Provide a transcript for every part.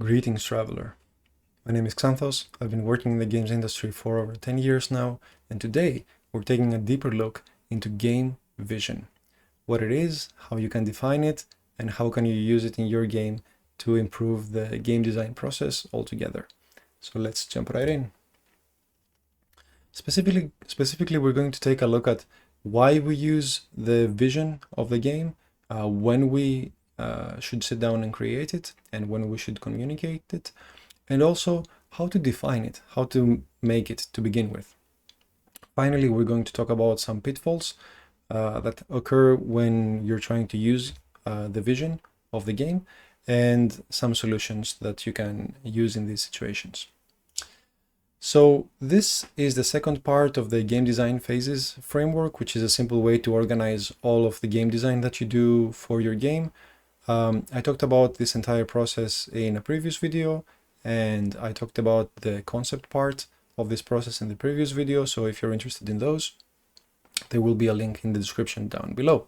Greetings, traveler. My name is Xanthos. I've been working in the games industry for over 10 years now, and today we're taking a deeper look into game vision. What it is, how you can define it, and how can you use it in your game to improve the game design process altogether. So let's jump right in. Specifically, we're going to take a look at why we use the vision of the game, when we should sit down and create it, and when we should communicate it, and also how to define it, how to make it to begin with. Finally, we're going to talk about some pitfalls that occur when you're trying to use the vision of the game, and some solutions that you can use in these situations. So this is the second part of the game design phases framework, which is a simple way to organize all of the game design that you do for your game. I talked about this entire process in a previous video, and I talked about the concept part of this process in the previous video. So if you're interested in those, there will be a link in the description down below.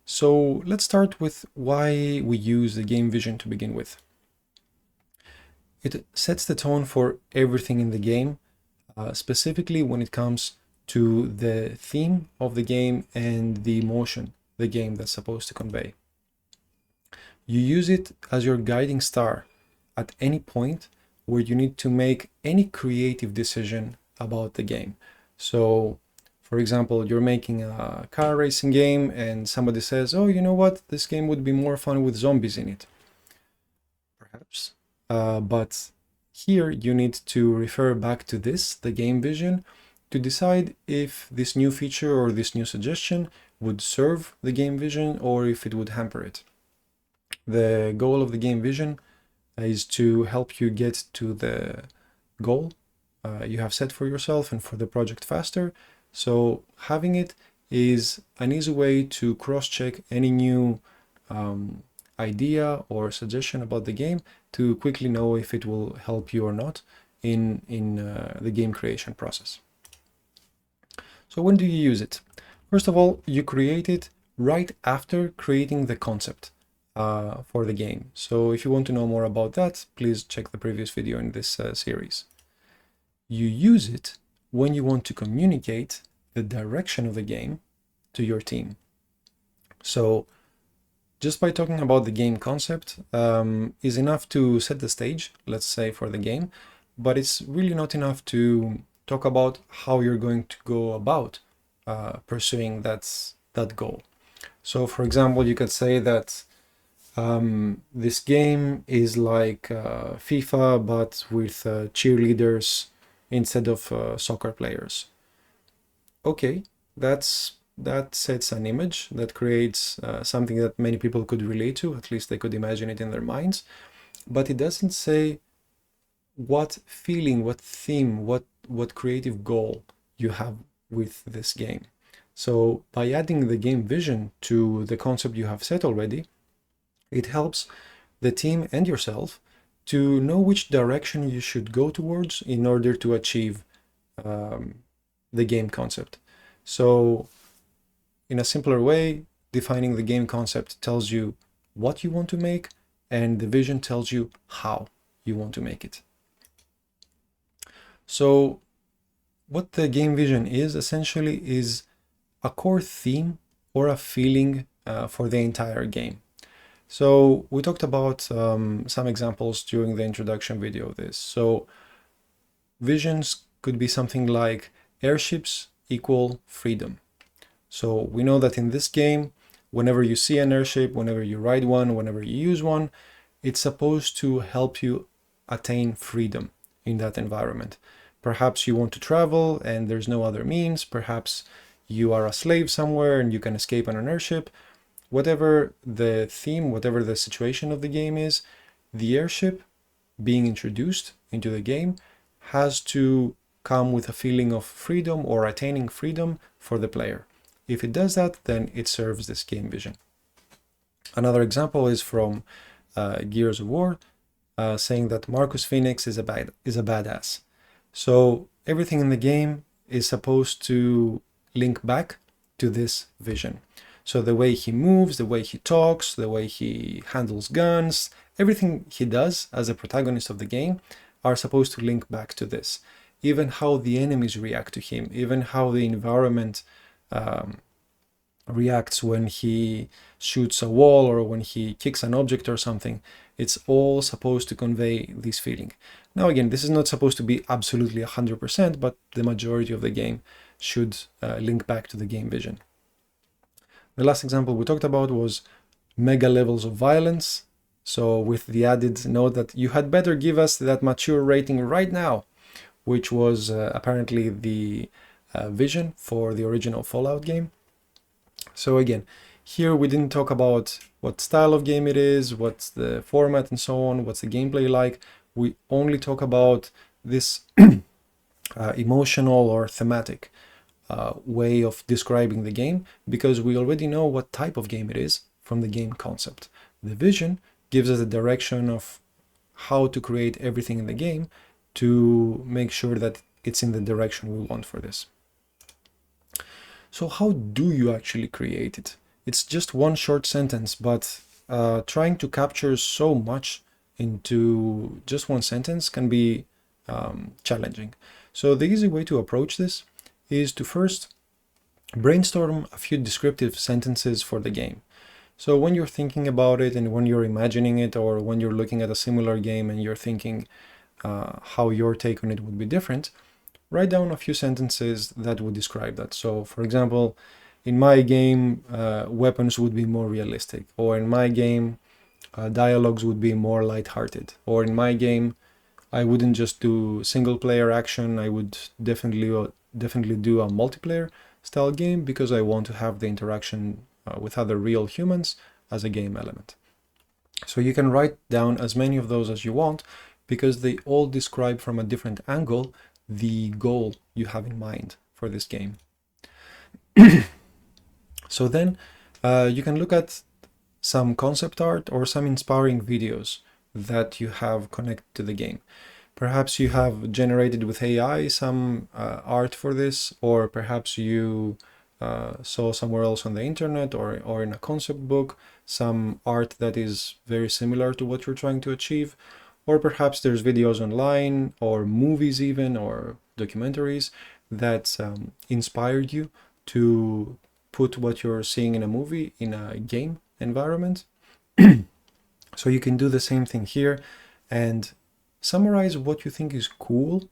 So let's start with why we use the game vision to begin with. It sets the tone for everything in the game, specifically when it comes to the theme of the game and the emotion the game that's supposed to convey. You use it as your guiding star at any point where you need to make any creative decision about the game. So, for example, you're making a car racing game and somebody says, oh, you know what, this game would be more fun with zombies in it. Perhaps. But here you need to refer back to this, the game vision, to decide if this new feature or this new suggestion would serve the game vision or if it would hamper it. The goal of the game vision is to help you get to the goal you have set for yourself and for the project faster. So having it is an easy way to cross-check any new idea or suggestion about the game to quickly know if it will help you or not in the game creation process. So when do you use it? First of all, you create it right after creating the concept for the game. So if you want to know more about that, please check the previous video in this series. You use it when you want to communicate the direction of the game to your team. So just by talking about the game concept is enough to set the stage, let's say, for the game, but it's really not enough to talk about how you're going to go about pursuing that goal. So for example, you could say that this game is like FIFA, but with cheerleaders instead of soccer players. Okay, that sets an image that creates something that many people could relate to, at least they could imagine it in their minds, but it doesn't say what feeling, what theme, what creative goal you have with this game. So by adding the game vision to the concept you have set already, it helps the team and yourself to know which direction you should go towards in order to achieve the game concept. So in a simpler way, defining the game concept tells you what you want to make, and the vision tells you how you want to make it. So what the game vision is essentially is a core theme or a feeling for the entire game. So we talked about some examples during the introduction video of this. So visions could be something like airships equal freedom. So we know that in this game, whenever you see an airship, whenever you ride one, whenever you use one, it's supposed to help you attain freedom in that environment. Perhaps you want to travel and there's no other means. Perhaps you are a slave somewhere and you can escape on an airship. Whatever the theme, whatever the situation of the game is, the airship being introduced into the game has to come with a feeling of freedom or attaining freedom for the player. If it does that, then it serves this game vision. Another example is from Gears of War, saying that Marcus Phoenix is a badass. So everything in the game is supposed to link back to this vision. So the way he moves, the way he talks, the way he handles guns, everything he does as a protagonist of the game are supposed to link back to this. Even how the enemies react to him, even how the environment reacts when he shoots a wall or when he kicks an object or something. It's all supposed to convey this feeling. Now again, this is not supposed to be absolutely 100%, but the majority of the game should link back to the game vision. The last example we talked about was mega levels of violence. So with the added note that you had better give us that mature rating right now, which was apparently the vision for the original Fallout game. So again, here we didn't talk about what style of game it is, what's the format and so on, what's the gameplay like. We only talk about this emotional or thematic way of describing the game, because we already know what type of game it is from the game concept. The vision gives us a direction of how to create everything in the game to make sure that it's in the direction we want for this. So how do you actually create it? It's just one short sentence, but trying to capture so much into just one sentence can be challenging. So the easy way to approach this is to first brainstorm a few descriptive sentences for the game. So when you're thinking about it and when you're imagining it, or when you're looking at a similar game and you're thinking how your take on it would be different, write down a few sentences that would describe that. So for example, in my game, weapons would be more realistic, or in my game, dialogues would be more lighthearted, or in my game, I wouldn't just do single player action, I would definitely do a multiplayer style game because I want to have the interaction with other real humans as a game element. So you can write down as many of those as you want, because they all describe from a different angle the goal you have in mind for this game. So then you can look at some concept art or some inspiring videos that you have connected to the game. Perhaps you have generated with AI some art for this, or perhaps you saw somewhere else on the internet or in a concept book some art that is very similar to what you're trying to achieve. Or perhaps there's videos online, or movies even, or documentaries that inspired you to put what you're seeing in a movie in a game environment. So you can do the same thing here and summarize what you think is cool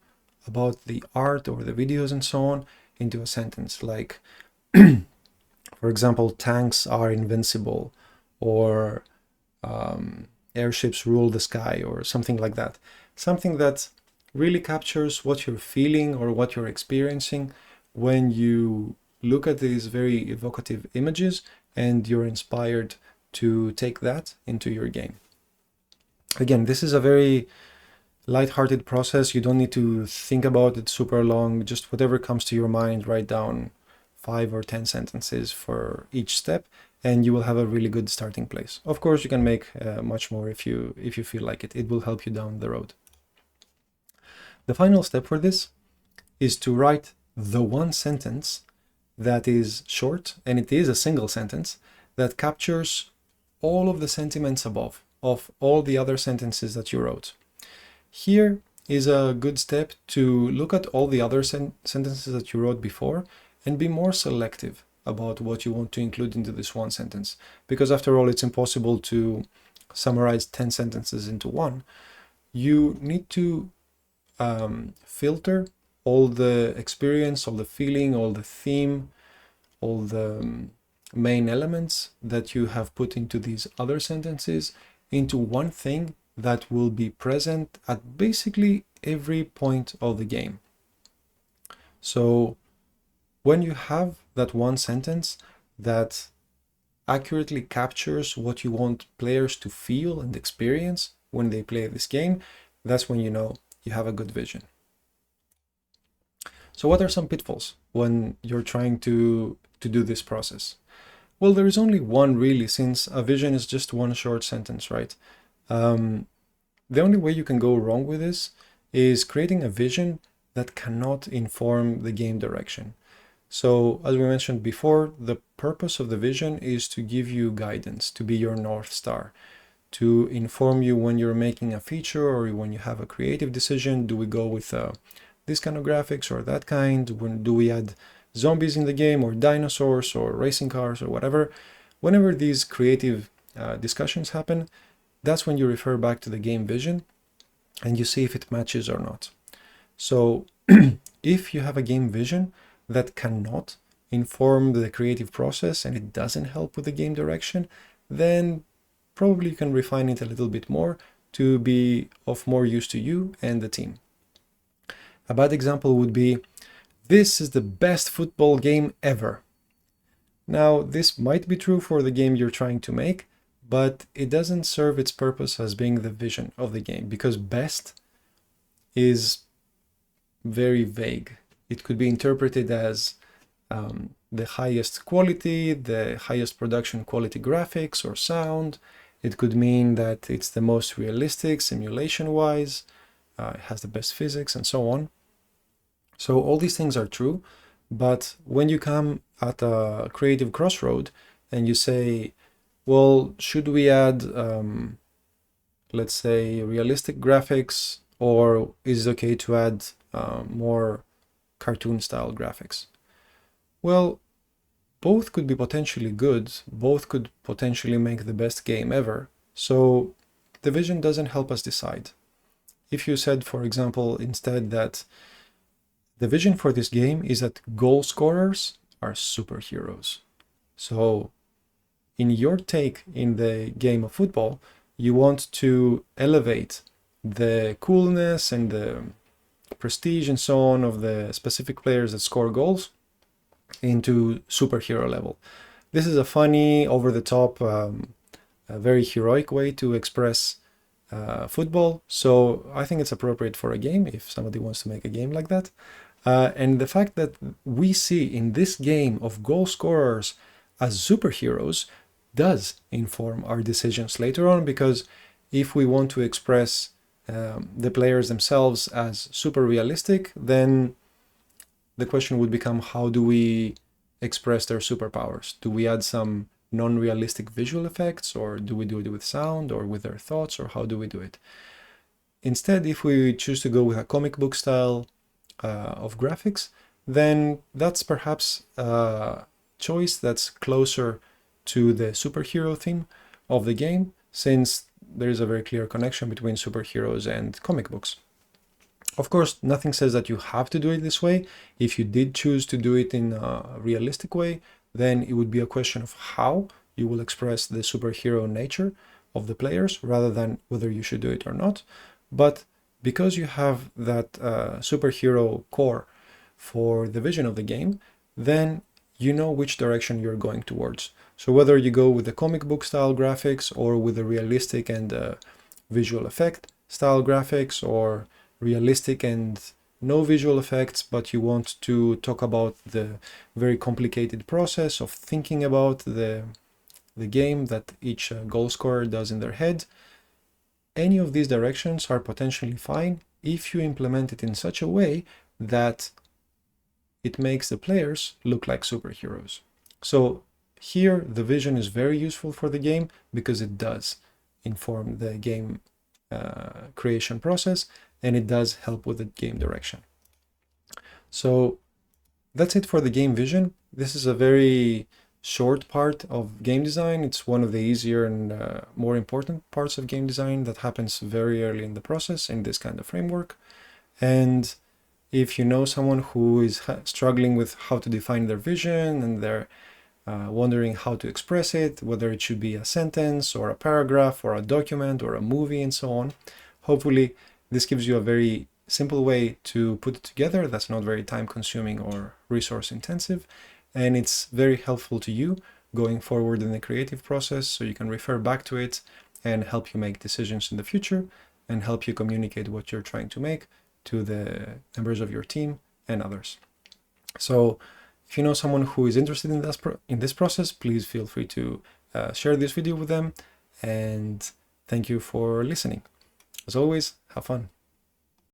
about the art or the videos and so on into a sentence. Like, for example, tanks are invincible, or airships rule the sky, or something like that. Something that really captures what you're feeling or what you're experiencing when you look at these very evocative images and you're inspired to take that into your game. Again, this is a very light-hearted process. You don't need to think about it super long. Just whatever comes to your mind, write down 5 or 10 sentences for each step, and you will have a really good starting place. Of course, you can make much more if you feel like it. It will help you down the road. The final step for this is to write the one sentence that is short, and it is a single sentence, that captures all of the sentiments above, of all the other sentences that you wrote. Here is a good step to look at all the other sentences that you wrote before and be more selective about what you want to include into this one sentence. Because after all, it's impossible to summarize 10 sentences into one. You need to filter all the experience, all the feeling, all the theme, all the main elements that you have put into these other sentences into one thing that will be present at basically every point of the game. So when you have that one sentence that accurately captures what you want players to feel and experience when they play this game, that's when you know you have a good vision. So what are some pitfalls when you're trying to do this process? Well, there is only one really, since a vision is just one short sentence, right? The only way you can go wrong with this is creating a vision that cannot inform the game direction. So as we mentioned before, the purpose of the vision is to give you guidance, to be your North Star, to inform you when you're making a feature or when you have a creative decision. Do we go with this kind of graphics or that kind? When do we add zombies in the game or dinosaurs or racing cars or whatever? Whenever these creative discussions happen, that's when you refer back to the game vision and you see if it matches or not. So if you have a game vision that cannot inform the creative process and it doesn't help with the game direction, then probably you can refine it a little bit more to be of more use to you and the team. A bad example would be, this is the best football game ever. Now, this might be true for the game you're trying to make, but it doesn't serve its purpose as being the vision of the game, because best is very vague. It could be interpreted as the highest quality, the highest production quality graphics or sound. It could mean that it's the most realistic simulation-wise, it has the best physics and so on. So all these things are true, but when you come at a creative crossroad and you say, well, should we add, let's say, realistic graphics, or is it okay to add more cartoon-style graphics? Well, both could be potentially good, both could potentially make the best game ever, so the vision doesn't help us decide. If you said, for example, instead that the vision for this game is that goal scorers are superheroes. So in your take in the game of football, you want to elevate the coolness and the prestige and so on of the specific players that score goals into superhero level. This is a funny, over-the-top, a very heroic way to express football, so I think it's appropriate for a game if somebody wants to make a game like that. And the fact that we see in this game of goal scorers as superheroes does inform our decisions later on, because if we want to express the players themselves as super realistic, then the question would become, how do we express their superpowers? Do we add some non-realistic visual effects, or do we do it with sound or with their thoughts, or how do we do it? Instead, if we choose to go with a comic book style of graphics, then that's perhaps a choice that's closer to the superhero theme of the game, since there is a very clear connection between superheroes and comic books. Of course, nothing says that you have to do it this way. If you did choose to do it in a realistic way, then it would be a question of how you will express the superhero nature of the players rather than whether you should do it or not. But because you have that superhero core for the vision of the game, then you know which direction you're going towards. So whether you go with the comic book style graphics or with the realistic and visual effect style graphics, or realistic and no visual effects, but you want to talk about the very complicated process of thinking about the game that each goal scorer does in their head, any of these directions are potentially fine if you implement it in such a way that it makes the players look like superheroes. So here the vision is very useful for the game because it does inform the game creation process, and it does help with the game direction. So that's it for the game vision. This is a very short part of game design. It's one of the easier and more important parts of game design that happens very early in the process in this kind of framework. And if you know someone who is struggling with how to define their vision and they're wondering how to express it, whether it should be a sentence or a paragraph or a document or a movie and so on, hopefully this gives you a very simple way to put it together that's not very time consuming or resource intensive, and it's very helpful to you going forward in the creative process, so you can refer back to it and help you make decisions in the future and help you communicate what you're trying to make to the members of your team and others. So if you know someone who is interested in this process, please feel free to share this video with them, and thank you for listening. As always, have fun.